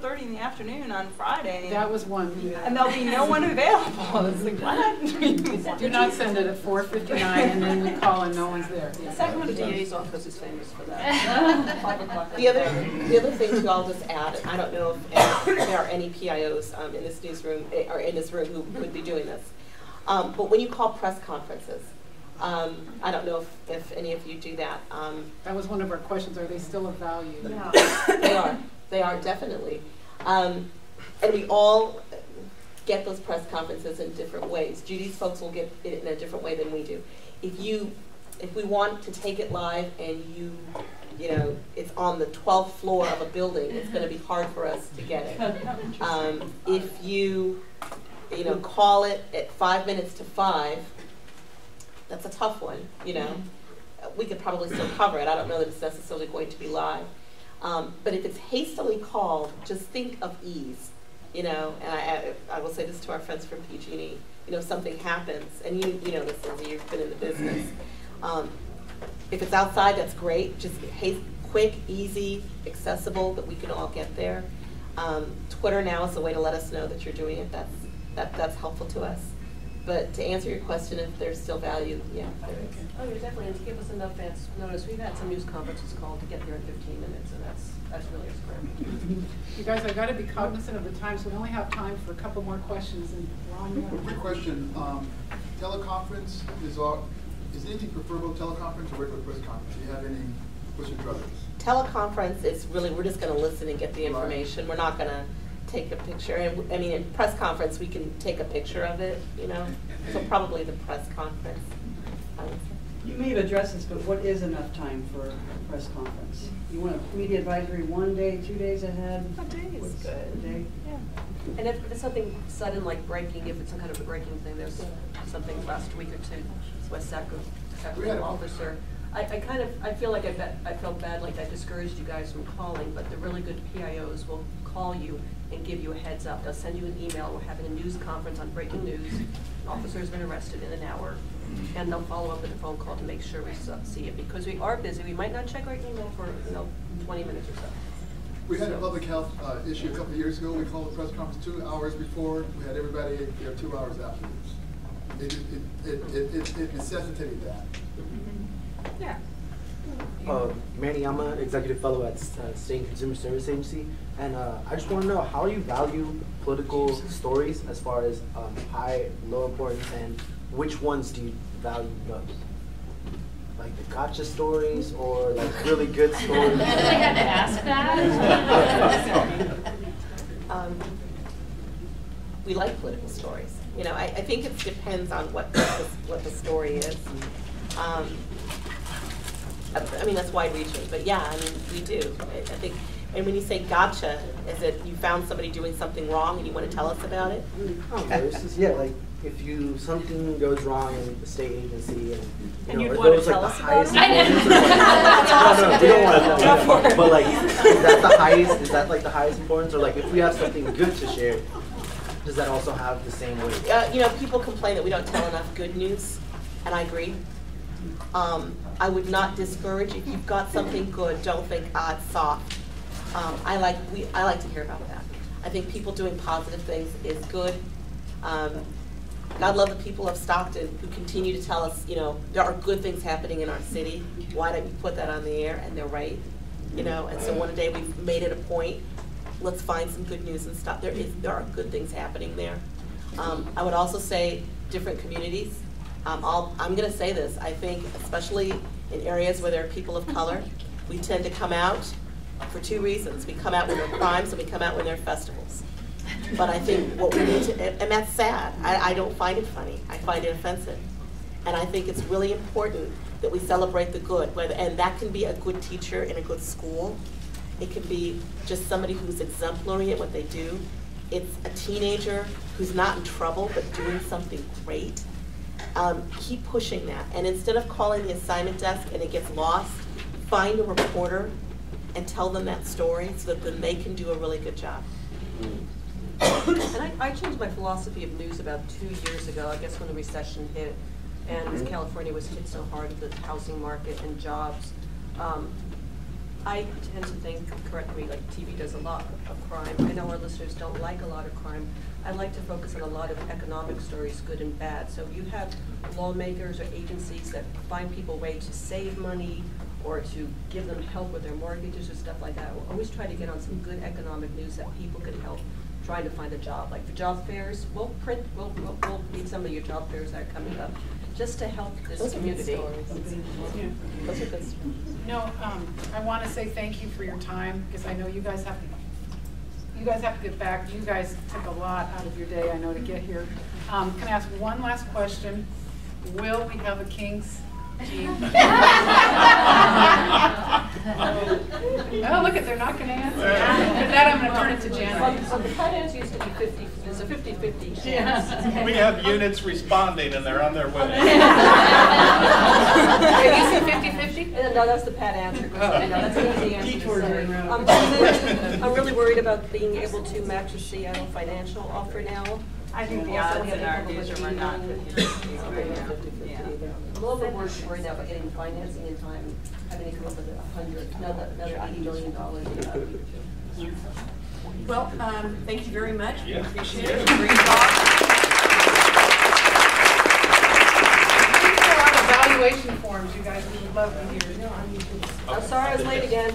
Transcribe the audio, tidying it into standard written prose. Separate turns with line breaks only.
4:30 in the afternoon on Friday.
That was one.
And there'll be no one available. It's like, what?
Do not send it at 4:59 and then we call and no one's there.
The Sacramento DA's office is famous for that. 5 o'clock.
The other thing too, I'll just add, and I don't know if there are any PIOs in this newsroom or in this room who would be doing this, but when you call press conferences, I don't know if any of you do that.
That was one of our questions. Are they still of value?
Yeah. They are. They are, definitely. And we all get those press conferences in different ways. Judy's folks will get it in a different way than we do. If we want to take it live and you know, it's on the 12th floor of a building, it's going to be hard for us to get it. If you know, call it at 5 minutes to 5, that's a tough one, you know. We could probably still cover it. I don't know that it's necessarily going to be live. But if it's hastily called, just think of ease, you know. And I will say this to our friends from PG&E. You know, if something happens, and you know this, Lindsay, you've been in the business. If it's outside, that's great. Just quick, easy, accessible, that we can all get there. Twitter now is a way to let us know that you're doing it. That's helpful to us. But to answer your question, if there's still value, yeah, there is.
Oh, you're definitely, and to give us enough advance notice. We've had some news conferences called to get there in 15 minutes, and that's really a square.
You guys, I've got to be cognizant of the time, so we only have time for a couple more questions. And Ron,
quick question: teleconference is anything preferable, teleconference or regular press conference? Do you have any? What's your preference?
Teleconference is really, we're just going to listen and get the information. Right. We're not going to take a picture. And I mean, in press conference, we can take a picture of it, you know. So probably the press conference, I would say.
You may have addressed this, but what is enough time for a press conference? You want a media advisory 1 day, 2 days ahead?
A day is good.
A day?
Yeah. And if it's something sudden like breaking, if it's some kind of a breaking thing, there's something last week or two, West Sacramento officer. I feel like I felt bad, like I discouraged you guys from calling, but the really good PIOs will call you and give you a heads up. They'll send you an email. We're having a news conference on breaking news. An officer has been arrested in an hour, and they'll follow up with a phone call to make sure we see it, because we are busy. We might not check our email for 20 minutes or so.
We had a public health issue a couple of years ago. We called the press conference 2 hours before. We had everybody there 2 hours afterwards. It necessitated that.
Yeah.
Manny, I'm an executive fellow at State Consumer Service Agency, and I just want to know, how do you value political stories as far as high, low importance, and which ones do you value most? Like the gotcha stories or like really good stories?
I had to ask that.
We like political stories. You know, I think it depends on what the story is. I mean, that's wide-reaching, but yeah, I mean, we do. I think, and when you say gotcha, is it you found somebody doing something wrong and you want to tell us about it?
Yeah, like if something goes wrong in the state agency, and
you'd want to tell us about it?
No, we don't want to know. But like, is that the highest? Is that like the highest importance, or like if we have something good to share, does that also have the same weight?
You know, people complain that we don't tell enough good news, and I agree. I would not discourage, if you've got something good, don't think, it's soft. I like to hear about that. I think people doing positive things is good. God love the people of Stockton who continue to tell us, you know, there are good things happening in our city. Why don't you put that on the air? And they're right, you know. And so one day we've made it a point. Let's find some good news and stuff. There are good things happening there. I would also say different communities. I'm going to say this. I think, especially in areas where there are people of color, we tend to come out for 2 reasons. We come out when there are crimes, and we come out when there are festivals. But I think what we need to, and that's sad. I don't find it funny. I find it offensive. And I think it's really important that we celebrate the good. And that can be a good teacher in a good school. It can be just somebody who's exemplary at what they do. It's a teenager who's not in trouble but doing something great. Keep pushing that. And instead of calling the assignment desk and it gets lost, find a reporter and tell them that story so that then they can do a really good job.
And I changed my philosophy of news about 2 years ago, I guess when the recession hit and California was hit so hard with the housing market and jobs. I tend to think, correct me, like TV does a lot of crime. I know our listeners don't like a lot of crime. I like to focus on a lot of economic stories, good and bad. So you have lawmakers or agencies that find people ways to save money or to give them help with their mortgages or stuff like that. We'll always try to get on some good economic news that people can help trying to find a job. Like for job fairs, we'll need some of your job fairs that are coming up just to help this community. Those are good stories.
No, I want to say thank you for your time, because I know you guys have to get back. You guys took a lot out of your day, I know, to get here. Can I ask one last question? Will we have a King's team? Oh, look, they're not going to answer. With that, I'm going to turn it to Janet.
The finance used to be 50, there's a 50-50 chance.
We have units responding and they're on their way.
You see 50-50?
No, that's the pat answer. No, that's an easy answer to say. I'm really worried about being able to match the Seattle financial offer now.
I think the odds in our newsroom are not 50-50.
I'm a little bit worried now about getting financing in time, having to come up with another $80 million.
Well, thank you very much. We appreciate it.
Great job. Evaluation forms, you guys, we would love to hear.
I'm sorry I was late again.